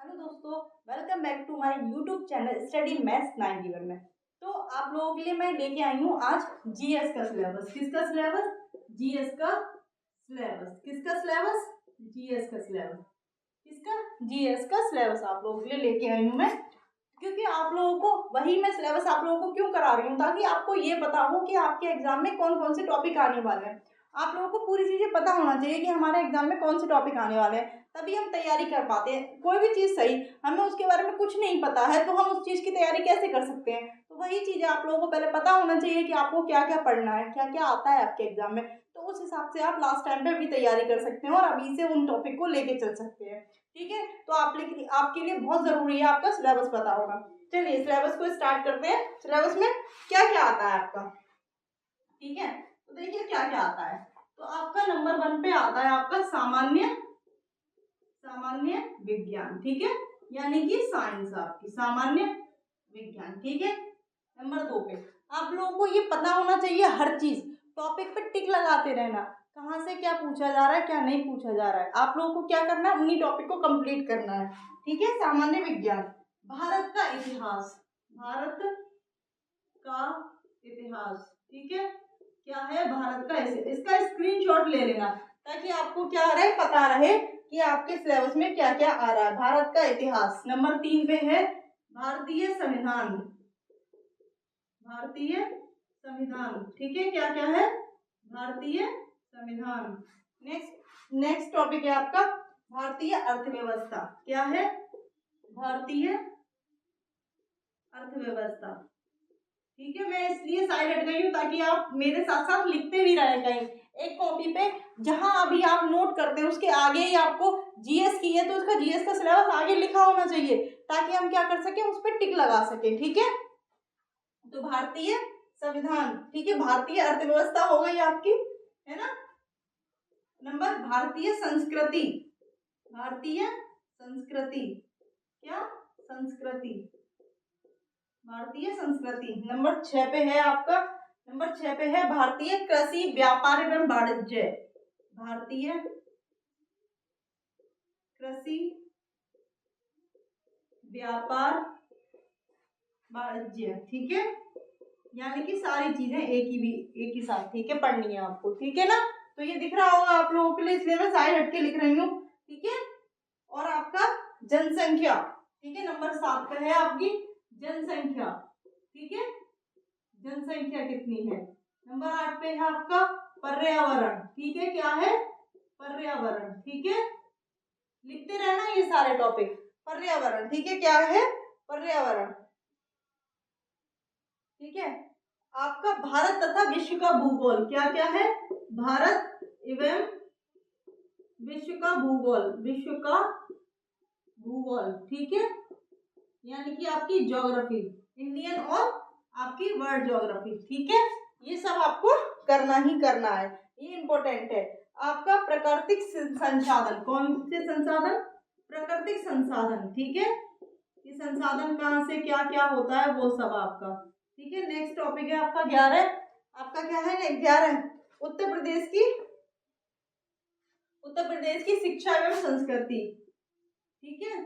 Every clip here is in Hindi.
हेलो दोस्तों, welcome back to my YouTube channel study maths 91 में। तो आप लोगों के लिए मैं लेके आई हूँ आज जीएस का सिलेबस। किसका सिलेबस? जीएस का सिलेबस। किसका सिलेबस? जीएस का सिलेबस। किसका? जीएस का सिलेबस आप लोगों के लिए लेके आई हूँ मैं, क्योंकि आप लोगों को वही मैं सिलेबस आप लोगों को क्यों करा रही हूँ, ताकि आपको ये पता हो कि आपके एग्जाम में कौन कौन से टॉपिक आने वाले हैं। आप लोगों को पूरी चीजें पता होना चाहिए कि हमारे एग्जाम में कौन से टॉपिक आने वाले हैं, तभी हम तैयारी कर पाते हैं। कोई भी चीज़ सही, हमें उसके बारे में कुछ नहीं पता है तो हम उस चीज़ की तैयारी कैसे कर सकते हैं। तो वही चीज़ें आप लोगों को पहले पता होना चाहिए कि आपको क्या क्या पढ़ना है, क्या क्या आता है आपके एग्जाम में। तो उस हिसाब से आप लास्ट टाइम पे भी तैयारी कर सकते हैं और अभी से उन टॉपिक को लेके चल सकते हैं। ठीक है, तो आपके लिए बहुत ज़रूरी है आपका सिलेबस पता होगा। चलिए सिलेबस को स्टार्ट करते हैं। सिलेबस में क्या क्या आता है आपका, ठीक है, तो देखिए क्या क्या आता है। तो आपका नंबर 1 पे आता है आपका सामान्य विज्ञान। ठीक है, यानी कि साइंस, आपकी सामान्य विज्ञान। ठीक है, नंबर 2 पे आप लोगों को ये पता होना चाहिए, हर चीज टॉपिक पे टिक लगाते रहना, कहाँ से क्या पूछा जा रहा है क्या नहीं पूछा जा रहा है। आप लोगों को क्या करना है, उन्हीं टॉपिक को कंप्लीट करना है। ठीक है, सामान्य विज्ञान, भारत का इतिहास, भारत का इतिहास। ठीक है, क्या है, भारत का इसका स्क्रीनशॉट ले लेना, ताकि आपको क्या रहे, पता रहे कि आपके सिलेबस में क्या क्या आ रहा है। भारत का इतिहास। नंबर 3 पे है भारतीय संविधान, भारतीय संविधान। ठीक है, क्या क्या है, भारतीय संविधान। नेक्स्ट टॉपिक है आपका भारतीय अर्थव्यवस्था। क्या है, भारतीय अर्थव्यवस्था। ठीक है, मैं इसलिए साइड हट गई हूँ ताकि आप मेरे साथ साथ लिखते भी रहे कहीं एक कॉपी पे, जहां अभी आप नोट करते हैं उसके आगे ही आपको जीएस की है तो उसका जीएस का सिलेबस आगे लिखा होना चाहिए, ताकि हम क्या कर सके, उस पर टिक लगा सके। ठीक है, तो भारतीय संविधान। ठीक है, भारतीय अर्थव्यवस्था हो गई आपकी, है ना। नंबर भारतीय संस्कृति, भारतीय संस्कृति, क्या, संस्कृति, भारतीय संस्कृति। नंबर 6 पे है आपका, नंबर 6 पे है भारतीय कृषि व्यापार एवं वाणिज्य, भारतीय कृषि व्यापार वाणिज्य। ठीक है, यानी कि सारी चीजें एक ही साथ, ठीक है, पढ़नी है आपको। ठीक है ना, तो ये दिख रहा होगा आप लोगों के लिए, इसलिए मैं साइड हटके लिख रही हूँ। ठीक है, और आपका जनसंख्या। ठीक है, नंबर 7 पे है आपकी जनसंख्या। ठीक है, जनसंख्या कितनी है। नंबर 8 पे है आपका पर्यावरण। ठीक है, क्या है, पर्यावरण। ठीक है, लिखते रहना ये सारे टॉपिक, पर्यावरण। ठीक है, क्या है, पर्यावरण। ठीक है, आपका भारत तथा विश्व का भूगोल। क्या क्या है, भारत एवं विश्व का भूगोल, विश्व का भूगोल। ठीक है, यानी कि आपकी ज्योग्राफी, इंडियन और आपकी वर्ल्ड ज्योग्राफी। ठीक है, ये सब आपको करना ही करना है, ये इंपॉर्टेंट है। आपका प्राकृतिक संसाधन, कौन से संसाधन, प्राकृतिक संसाधन। ठीक है, ये संसाधन कहाँ से क्या क्या होता है वो सब आपका। ठीक है, नेक्स्ट टॉपिक है आपका 11, आपका क्या है 11, उत्तर प्रदेश की शिक्षा एवं संस्कृति। ठीक है,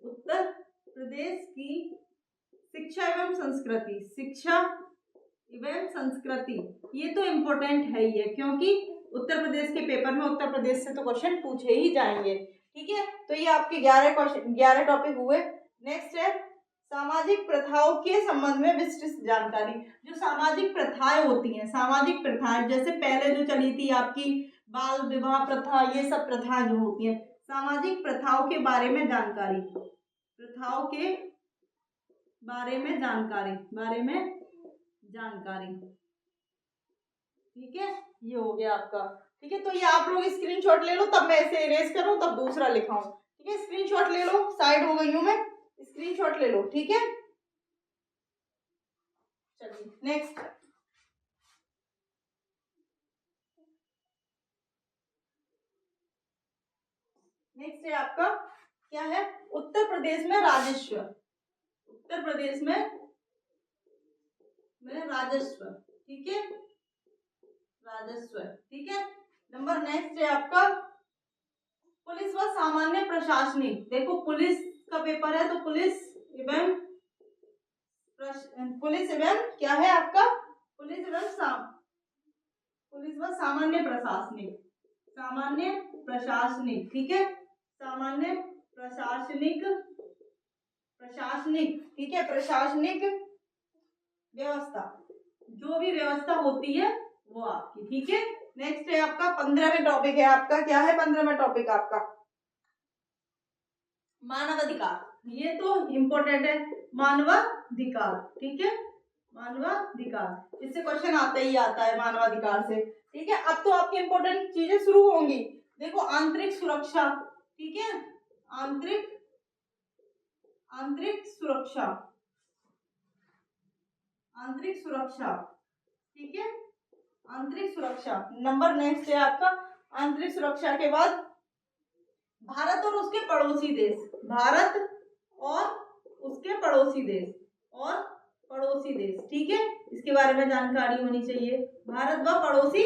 उत्तर प्रदेश की शिक्षा एवं संस्कृति, शिक्षा एवं संस्कृति, ये तो इम्पोर्टेंट है ही है, क्योंकि उत्तर प्रदेश के पेपर में उत्तर प्रदेश से तो क्वेश्चन पूछे ही जाएंगे। ठीक है, तो ये आपके 11 टॉपिक हुए। नेक्स्ट है सामाजिक प्रथाओं के संबंध में विस्तृत जानकारी। जो सामाजिक प्रथाएं होती हैं, सामाजिक प्रथाएं जैसे पहले जो चली थी आपकी बाल विवाह प्रथा, ये सब प्रथाएं जो होती हैं, सामाजिक प्रथाओं के बारे में जानकारी, प्रथाओं के बारे में जानकारी। ठीक है, ये हो गया आपका। ठीक है, तो ये आप लोग स्क्रीनशॉट ले लो, तब मैं ऐसे इरेज करूं तब दूसरा लिखाऊं। ठीक है, स्क्रीनशॉट ले लो, साइड हो गई हूं मैं, स्क्रीनशॉट ले लो। ठीक है, चलिए नेक्स्ट है आपका, क्या है, उत्तर प्रदेश में राजस्व, उत्तर प्रदेश में राजस्व। ठीक है, राजस्व। ठीक है, नंबर नेक्स्ट है आपका पुलिस व सामान्य प्रशासनिक, देखो पुलिस का पेपर है तो पुलिस एवं क्या है आपका, पुलिस व सामान्य प्रशासनिक, सामान्य प्रशासनिक, ठीक है, सामान्य प्रशासनिक, ठीक है, प्रशासनिक व्यवस्था, जो भी व्यवस्था होती है वो आपकी, ठीक है। नेक्स्ट है आपका 15वां टॉपिक है आपका, क्या है 15वां टॉपिक आपका, मानवाधिकार। ये तो इम्पोर्टेंट है, मानवाधिकार, ठीक है, मानवाधिकार, इससे क्वेश्चन आता ही आता है मानवाधिकार से, ठीक है। अब तो आपकी इम्पोर्टेंट चीजें शुरू होंगी, देखो आंतरिक सुरक्षा, ठीक है, आंतरिक सुरक्षा, आंतरिक सुरक्षा, ठीक है, आंतरिक सुरक्षा नंबर नेक्स्ट है आपका। आंतरिक सुरक्षा के बाद भारत और उसके पड़ोसी देश, भारत और उसके पड़ोसी देश, ठीक है, इसके बारे में जानकारी होनी चाहिए, भारत व पड़ोसी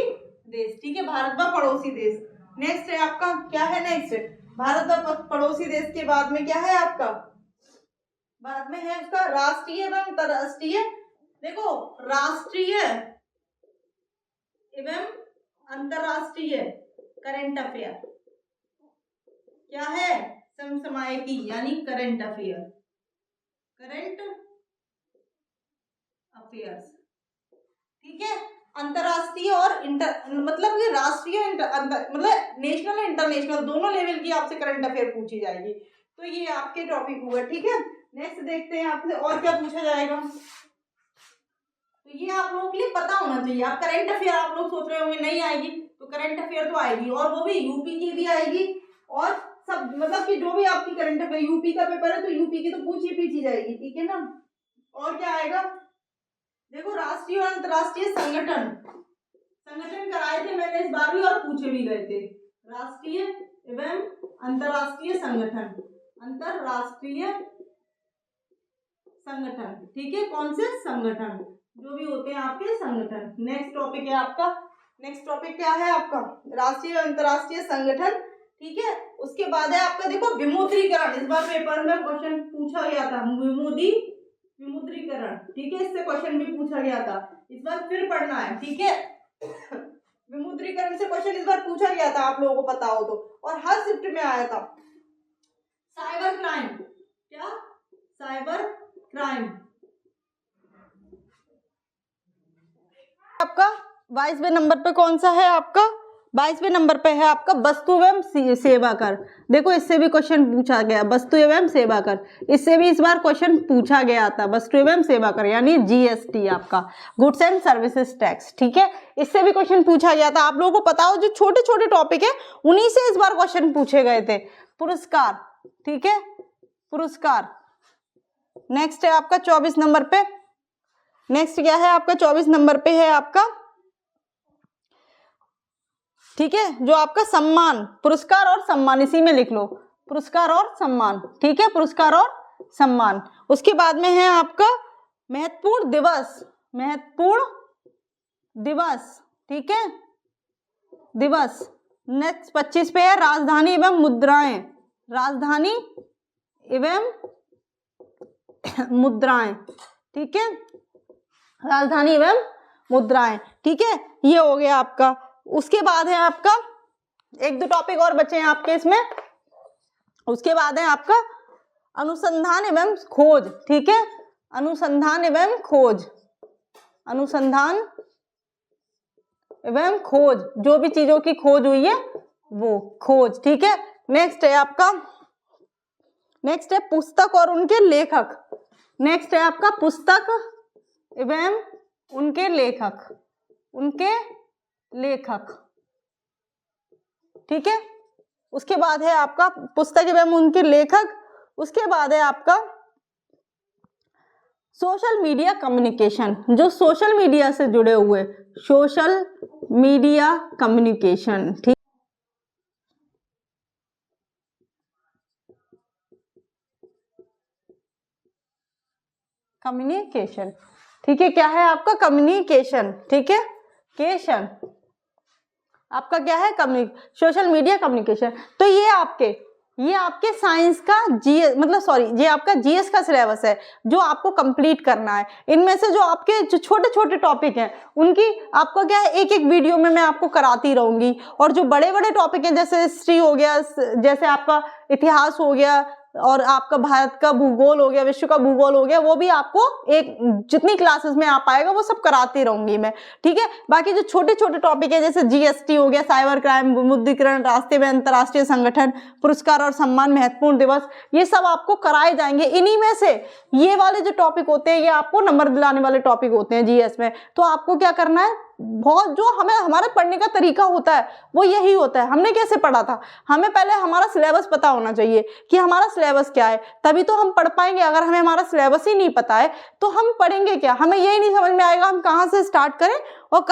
देश, ठीक है, भारत व पड़ोसी देश। नेक्स्ट है आपका, क्या है नेक्स्ट, भारत व पड़ोसी देश के बाद में क्या है आपका, बाद में है उसका राष्ट्रीय एवं अंतरराष्ट्रीय, देखो राष्ट्रीय एवं अंतरराष्ट्रीय करंट अफेयर, क्या है, समसामयिकी यानी करंट अफेयर, ठीक है। अंतरराष्ट्रीय और मतलब ये राष्ट्रीय मतलब नेशनल इंटरनेशनल दोनों लेवल की आपसे करंट अफेयर पूछी जाएगी, तो ये आपके टॉपिक हुआ, ठीक है। नेक्स्ट देखते हैं आपसे और क्या पूछा जाएगा, तो ये आप लोगों के लिए पता होना चाहिए। आप करंट अफेयर आप लोग सोच रहे होंगे नहीं आएगी, तो करंट अफेयर तो आएगी, और वो भी यूपी की भी आएगी, और सब मतलब कि जो भी आपकी करंट अफेयर, यूपी का पेपर है तो यूपी की तो पूछी जाएगी, ठीक है ना। और क्या आएगा, देखो राष्ट्रीय और अंतरराष्ट्रीय संगठन कराए थे मैंने इस बार भी और पूछे भी गए थे, राष्ट्रीय एवं अंतरराष्ट्रीय संगठन, ठीक है, कौन से संगठन, जो भी होते हैं आपके संगठन। नेक्स्ट टॉपिक है आपका, नेक्स्ट टॉपिक क्या है आपका, राष्ट्रीय और अंतरराष्ट्रीय संगठन, ठीक है। उसके बाद है आपका देखो विमुद्रीकरण, इस बार पेपर में क्वेश्चन पूछा गया था, विमुद्रीकरण, ठीक है, इससे क्वेश्चन भी पूछा गया था, इस बार फिर पढ़ना है, ठीक है। विमुद्रीकरण से क्वेश्चन इस बार पूछा गया था, आप लोगों को पता हो तो, और हर शिफ्ट में आया था। साइबर क्राइम, क्या, साइबर क्राइम आपका 22वें नंबर पे कौन सा है आपका, 22वें नंबर पे है आपका वस्तु एवं सेवा कर। देखो इससे भी क्वेश्चन पूछा गया, वस्तु एवं सेवा कर, इससे भी इस बार क्वेश्चन पूछा गया था, वस्तु एवं सेवा कर यानी जीएसटी आपका, गुड्स एंड सर्विसेज टैक्स, ठीक है, इससे भी क्वेश्चन पूछा गया था। आप लोगों को पता हो जो छोटे छोटे टॉपिक है उन्हीं से इस बार क्वेश्चन पूछे गए थे। पुरस्कार, ठीक है, पुरस्कार। नेक्स्ट है आपका 24 नंबर पे, नेक्स्ट क्या है आपका 24 नंबर पे है आपका, ठीक है, जो आपका सम्मान, पुरस्कार और सम्मान, इसी में लिख लो पुरस्कार और सम्मान, ठीक है, पुरस्कार और सम्मान। उसके बाद में है आपका महत्वपूर्ण दिवस, ठीक है, दिवस। नेक्स्ट 25 पे है राजधानी एवं मुद्राएं, राजधानी एवं मुद्राएं, ठीक है, राजधानी एवं मुद्राएं, ठीक है, ये हो गया आपका। उसके बाद है आपका एक दो टॉपिक और बचे हैं आपके इसमें, उसके बाद है आपका अनुसंधान एवं खोज, ठीक है, अनुसंधान एवं खोज, जो भी चीजों की खोज हुई है वो खोज, ठीक है। नेक्स्ट है आपका, नेक्स्ट है पुस्तक और उनके लेखक, नेक्स्ट है आपका पुस्तक एवं उनके लेखक, ठीक है। उसके बाद है आपका पुस्तक एवं उनके लेखक। उसके बाद है आपका सोशल मीडिया कम्युनिकेशन, जो सोशल मीडिया से जुड़े हुए, सोशल मीडिया कम्युनिकेशन, ठीक, कम्युनिकेशन, ठीक है, क्या है आपका कम्युनिकेशन, ठीक है, केशन, आपका क्या है, सोशल मीडिया कम्युनिकेशन। तो ये आपके साइंस का जीएस मतलब सॉरी ये आपका जीएस का सिलेबस है जो आपको कंप्लीट करना है। इनमें से जो आपके जो छोटे छोटे टॉपिक हैं उनकी आपका क्या है, एक एक वीडियो में मैं आपको कराती रहूंगी। और जो बड़े बड़े टॉपिक हैं जैसे हिस्ट्री हो गया, जैसे आपका इतिहास हो गया, और आपका भारत का भूगोल हो गया, विश्व का भूगोल हो गया, वो भी आपको एक जितनी क्लासेस में आ पाएगा वो सब कराती रहूंगी मैं, ठीक है। बाकी जो छोटे छोटे टॉपिक है जैसे जीएसटी हो गया, साइबर क्राइम, विमुद्रीकरण, रास्ते में अंतर्राष्ट्रीय संगठन, पुरस्कार और सम्मान, महत्वपूर्ण दिवस, ये सब आपको कराए जाएंगे। इन्हीं में से ये वाले जो टॉपिक होते हैं ये आपको नंबर दिलाने वाले टॉपिक होते हैं जीएस में। तो आपको क्या करना है, बहुत जो हमें हमारे पढ़ने का तरीका होता है वो यही होता है। हमने कैसे पढ़ा था, हमें पहले हमारा सिलेबस पता होना चाहिए कि हमारा सिलेबस क्या है, तभी तो हम पढ़ पाएंगे। अगर हमें हमारा सिलेबस ही नहीं पता है तो हम पढ़ेंगे क्या, हमें यही नहीं समझ में आएगा हम कहाँ से स्टार्ट करें और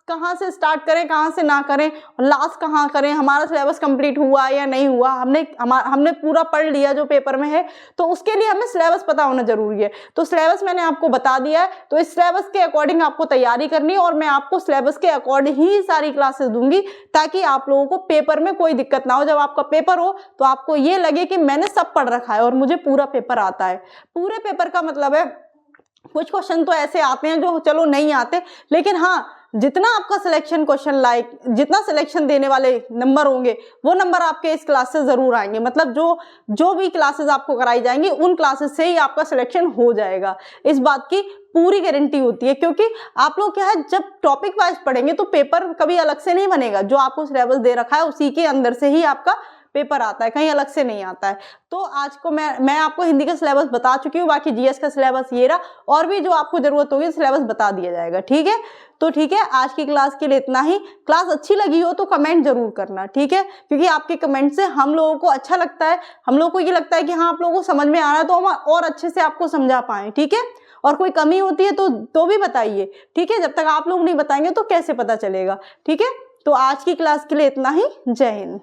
कहाँ से स्टार्ट करें, कहाँ से ना करें, लास्ट कहाँ करें, हमारा सिलेबस कंप्लीट हुआ या नहीं हुआ, हमने पूरा पढ़ लिया जो पेपर में है। तो उसके लिए हमें सिलेबस पता होना जरूरी है। तो सिलेबस मैंने आपको बता दिया है, तो इस सिलेबस के अकॉर्डिंग आपको तैयारी करनी है और मैं आपको सिलेबस के अकॉर्डिंग ही सारी क्लासेस दूंगी ताकि आप लोगों को पेपर में कोई दिक्कत ना हो। जब आपका पेपर हो तो आपको ये लगे कि मैंने सब पढ़ रखा है और मुझे पूरा पेपर आता है। पूरे पेपर का मतलब है कुछ क्वेश्चन तो ऐसे आते हैं जो चलो नहीं आते, लेकिन हाँ जितना आपका सिलेक्शन क्वेश्चन जितना सिलेक्शन देने वाले नंबर होंगे वो नंबर आपके इस क्लास से जरूर आएंगे। मतलब जो भी क्लासेस आपको कराई जाएंगी उन क्लासेस से ही आपका सिलेक्शन हो जाएगा, इस बात की पूरी गारंटी होती है। क्योंकि आप लोग क्या है, जब टॉपिक वाइज पढ़ेंगे तो पेपर कभी अलग से नहीं बनेगा, जो आपको सिलेबस दे रखा है उसी के अंदर से ही आपका पेपर आता है, कहीं अलग से नहीं आता है। तो आज को मैं आपको हिंदी का सिलेबस बता चुकी हूँ, बाकी जीएस का सिलेबस ये रहा, और भी जो आपको जरूरत होगी सिलेबस बता दिया जाएगा, ठीक है। तो ठीक है, आज की क्लास के लिए इतना ही। क्लास अच्छी लगी हो तो कमेंट जरूर करना, ठीक है, क्योंकि आपके कमेंट से हम लोगों को अच्छा लगता है, हम लोगों को ये लगता है कि हाँ आप लोगों को समझ में आ रहा है तो हम और अच्छे से आपको समझा पाए, ठीक है। और कोई कमी होती है तो भी बताइए, ठीक है। जब तक आप लोग नहीं बताएंगे तो कैसे पता चलेगा, ठीक है। तो आज की क्लास के लिए इतना ही। जय हिंद।